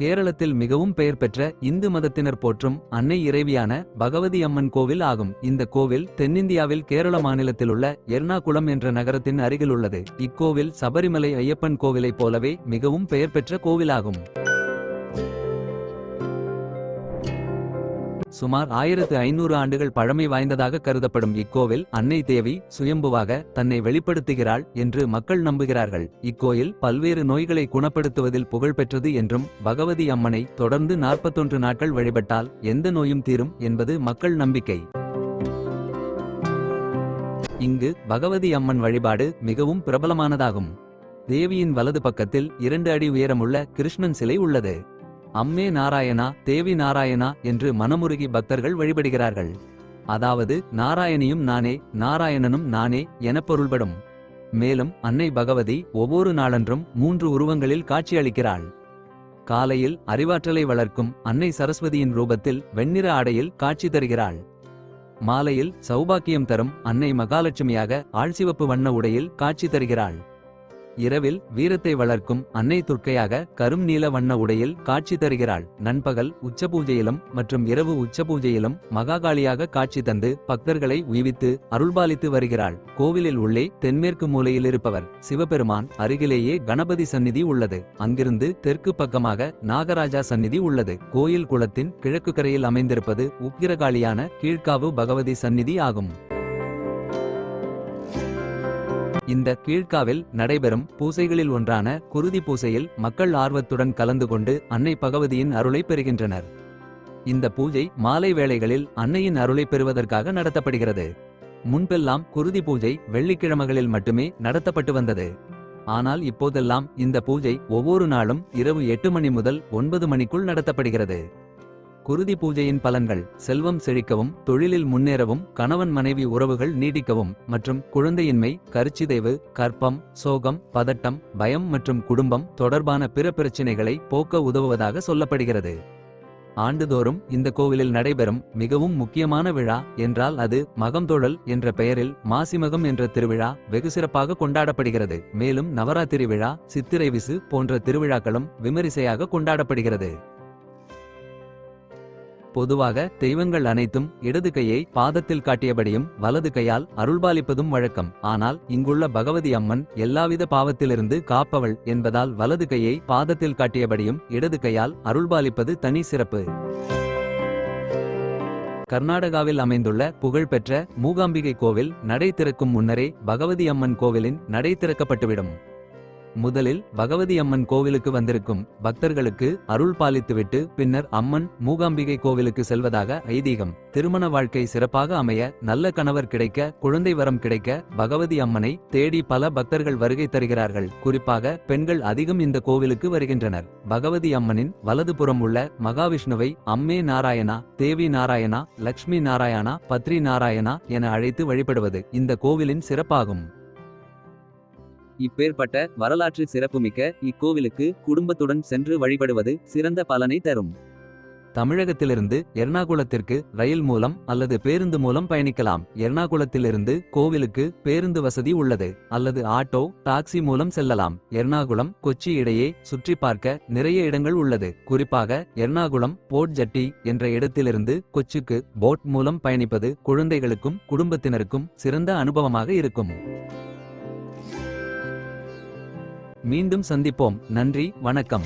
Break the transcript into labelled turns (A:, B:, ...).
A: கேரளத்தில் மிகவும் பெயர் பெற்ற இந்து மதத்தினர் போற்றும் அன்னை இறைவியான பகவதி அம்மன் கோவில் ஆகும். இந்த கோவில் தென்னிந்தியாவில் கேரள மாநிலத்திலுள்ள எர்ணாகுளம் என்ற நகரத்தின் அருகில் உள்ளது. இக்கோவில் சபரிமலை ஐயப்பன் கோவிலைப் போலவே மிகவும் பெயர் பெற்ற கோவிலாகும். சுமார் 1500 ஆண்டுகள் பழமை வாய்ந்ததாக கருதப்படும் இக்கோவில் அன்னை தேவி சுயம்புவாக தன்னை வெளிப்படுத்துகிறாள் என்று மக்கள் நம்புகிறார்கள். இக்கோயில் பல்வேறு நோய்களை குணப்படுத்துவதில் புகழ்பெற்றது என்றும் பகவதி அம்மனை தொடர்ந்து 41 நாட்கள் வழிபட்டால் எந்த நோயும் தீரும் என்பது மக்கள் நம்பிக்கை. இங்கு பகவதி அம்மன் வழிபாடு மிகவும் பிரபலமானதாகும். தேவியின் வலது பக்கத்தில் 2 அடி உயரமுள்ள கிருஷ்ணன் சிலை உள்ளது. அம்மே நாராயணா தேவி நாராயணா என்று மனமுருகி பக்தர்கள் வழிபடுகிறார்கள். அதாவது நாராயணியும் நானே நாராயணனும் நானே என பொருள்படும். மேலும் அன்னை பகவதி ஒவ்வொரு நாளன்றும் 3 உருவங்களில் காட்சியளிக்கிறாள். காலையில் அறிவாற்றலை வளர்க்கும் அன்னை சரஸ்வதியின் ரூபத்தில் வெண்ணிற ஆடையில் காட்சி தருகிறாள். மாலையில் சௌபாக்கியம் தரும் அன்னை மகாலட்சுமியாக ஆழ்சிவப்பு வண்ண உடையில் காட்சி தருகிறாள். இரவில் வீரத்தை வளர்க்கும் அன்னை துர்க்கையாக கரும் நீல வண்ண உடையில் காட்சி தருகிறாள். நண்பகல் உச்சபூஜையிலும் மற்றும் இரவு உச்சபூஜையிலும் மகாகாளியாக காட்சி தந்து பக்தர்களை உய்வித்து அருள்பாலித்து வருகிறாள். கோவிலில் உள்ளே தென்மேற்கு மூலையில் இருப்பவர் சிவபெருமான் அருகிலேயே கணபதி சந்நிதி உள்ளது. அங்கிருந்து தெற்கு பக்கமாக நாகராஜா சந்நிதி உள்ளது. கோயில் குளத்தின் கிழக்கு கரையில் அமைந்திருப்பது உக்கிரகாளியான கீழ்காவு பகவதி சந்நிதி ஆகும். இந்த கீழ்காவில் நடைபெறும் பூசைகளில் ஒன்றான குருதி பூசையில் மக்கள் ஆர்வத்துடன் கலந்து கொண்டு அன்னை பகவதியின் அருளை பெறுகின்றனர். இந்த பூஜை மாலை வேளைகளில் அன்னையின் அருளை பெறுவதற்காக நடத்தப்படுகிறது. முன்பெல்லாம் குருதி பூஜை வெள்ளிக்கிழமைகளில் மட்டுமே நடத்தப்பட்டு வந்தது. ஆனால் இப்போதெல்லாம் இந்த பூஜை ஒவ்வொரு நாளும் இரவு 8 மணி முதல் 9 மணிக்குள் நடத்தப்படுகிறது. குருதி பூஜையின் பலன்கள் செல்வம் செழிக்கவும், தொழிலில் முன்னேறவும், கணவன் மனைவி உறவுகள் நீடிக்கவும் மற்றும் குழந்தையின்மை, கருச்சிதைவு, கர்ப்பம், சோகம், பதட்டம், பயம் மற்றும் குடும்பம் தொடர்பான பிற பிரச்சினைகளை போக்க உதவுவதாக சொல்லப்படுகிறது. ஆண்டுதோறும் இந்த கோவிலில் நடைபெறும் மிகவும் முக்கியமான விழா என்றால் அது மகம்தொழல் என்ற பெயரில் மாசிமகம் என்ற திருவிழா வெகு சிறப்பாக கொண்டாடப்படுகிறது. மேலும் நவராத்திரி விழா, சித்திரை விசு போன்ற திருவிழாக்களும் விமரிசையாக கொண்டாடப்படுகிறது. பொதுவாக தெய்வங்கள் அனைத்தும் இடது கையை பாதத்தில் காட்டியபடியும் வலது கையால் அருள்பாலிப்பதும் வழக்கம். ஆனால் இங்குள்ள பகவதி அம்மன் எல்லாவித பாவத்திலிருந்து காப்பவள் என்பதால் வலது கையை பாதத்தில் காட்டியபடியும் இடது கையால் அருள்பாலிப்பது தனி சிறப்பு. கர்நாடகாவில் அமைந்துள்ள புகழ்பெற்ற மூகாம்பிகை கோவில் நடை திறக்கும் முன்னரே பகவதி அம்மன் கோவிலின் நடை திறக்கப்பட்டுவிடும். முதலில் பகவதி அம்மன் கோவிலுக்கு வந்திருக்கும் பக்தர்களுக்கு அருள் பாலித்துவிட்டு பின்னர் அம்மன் மூகாம்பிகை கோவிலுக்கு செல்வதாக ஐதீகம். திருமண வாழ்க்கை சிறப்பாக அமைய, நல்ல கணவர் கிடைக்க, குழந்தை வரம் கிடைக்க பகவதி அம்மனை தேடி பல பக்தர்கள் வருகை தருகிறார்கள். குறிப்பாக பெண்கள் அதிகம் இந்த கோவிலுக்கு வருகின்றனர். பகவதி அம்மனின் வலதுபுறம் உள்ள மகாவிஷ்ணுவை அம்மே நாராயணா, தேவி நாராயணா, லக்ஷ்மி நாராயணா, பத்ரி நாராயணா என அழைத்து வழிபடுவது இந்த கோவிலின் சிறப்பாகும். இப்பேற்பட்ட வரலாற்று சிறப்புமிக்க இக்கோவிலுக்கு குடும்பத்துடன் சென்று வழிபடுவது சிறந்த பலனை தரும். தமிழகத்திலிருந்து எர்ணாகுளத்திற்கு ரயில் மூலம் அல்லது பேருந்து மூலம் பயணிக்கலாம். எர்ணாகுளத்திலிருந்து கோவிலுக்கு பேருந்து வசதி உள்ளது. அல்லது ஆட்டோ, டாக்ஸி மூலம் செல்லலாம். எர்ணாகுளம் கொச்சி இடையே சுற்றி பார்க்க நிறைய இடங்கள் உள்ளது. குறிப்பாக எர்ணாகுளம் போர்ட் ஜட்டி என்ற இடத்திலிருந்து கொச்சிக்கு போட் மூலம் பயணிப்பது குழந்தைகளுக்கும் குடும்பத்தினருக்கும் சிறந்த அனுபவமாக இருக்கும். மீண்டும் சந்திப்போம். நன்றி, வணக்கம்.